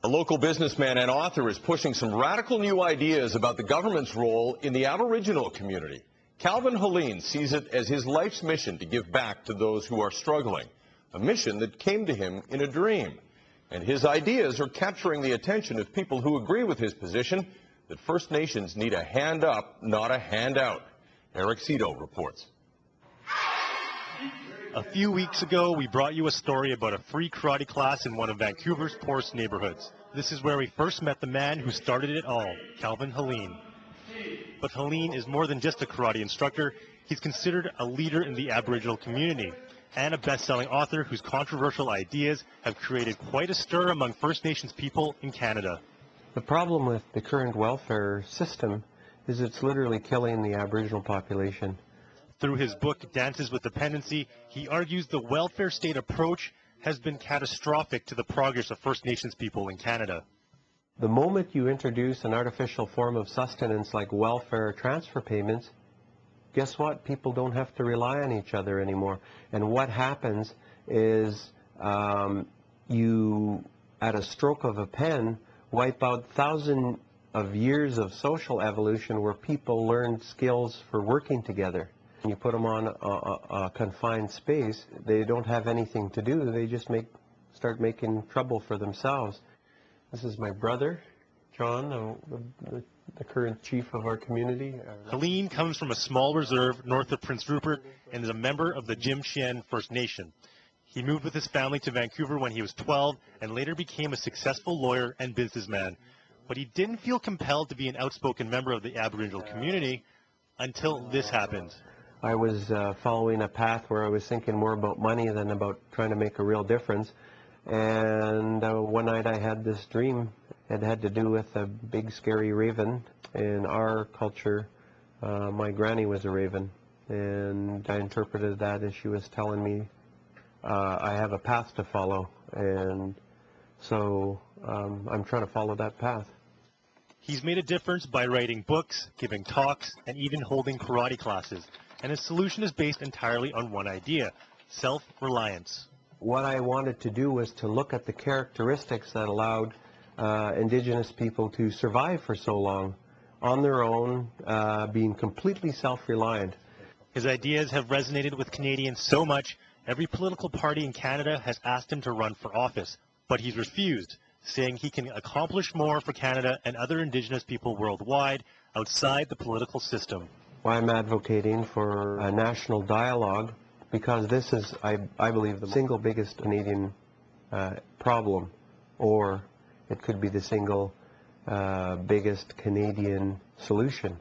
A local businessman and author is pushing some radical new ideas about the government's role in the Aboriginal community. Helin sees it as his life's mission to give back to those who are struggling, a mission that came to him in a dream. And his ideas are capturing the attention of people who agree with his position that First Nations need a hand up, not a handout. Eric Cito reports. A few weeks ago, we brought you a story about a free karate class in one of Vancouver's poorest neighborhoods. This is where we first met the man who started it all, Helin. But Helin is more than just a karate instructor. He's considered a leader in the Aboriginal community and a best-selling author whose controversial ideas have created quite a stir among First Nations people in Canada. The problem with the current welfare system is it's literally killing the Aboriginal population. Through his book, Dances with Dependency, he argues the welfare state approach has been catastrophic to the progress of First Nations people in Canada. The moment you introduce an artificial form of sustenance like welfare transfer payments, guess what? People don't have to rely on each other anymore. And what happens is you, at a stroke of a pen, wipe out thousands of years of social evolution where people learned skills for working together. You put them on a confined space, they don't have anything to do. They just start making trouble for themselves. This is my brother, John, the current chief of our community. Helin comes from a small reserve north of Prince Rupert and is a member of the Tsimshian First Nation. He moved with his family to Vancouver when he was 12 and later became a successful lawyer and businessman. But he didn't feel compelled to be an outspoken member of the Aboriginal community until this happened. I was following a path where I was thinking more about money than about trying to make a real difference. And one night I had this dream. It had to do with a big scary raven. In our culture, my granny was a raven. And I interpreted that as she was telling me I have a path to follow. And so I'm trying to follow that path. He's made a difference by writing books, giving talks, and even holding karate classes. And his solution is based entirely on one idea: self-reliance. What I wanted to do was to look at the characteristics that allowed Indigenous people to survive for so long on their own, being completely self-reliant. His ideas have resonated with Canadians so much, every political party in Canada has asked him to run for office, but he's refused, saying he can accomplish more for Canada and other Indigenous people worldwide outside the political system. I'm advocating for a national dialogue because this is, I believe, the single biggest Canadian problem, or it could be the single biggest Canadian solution.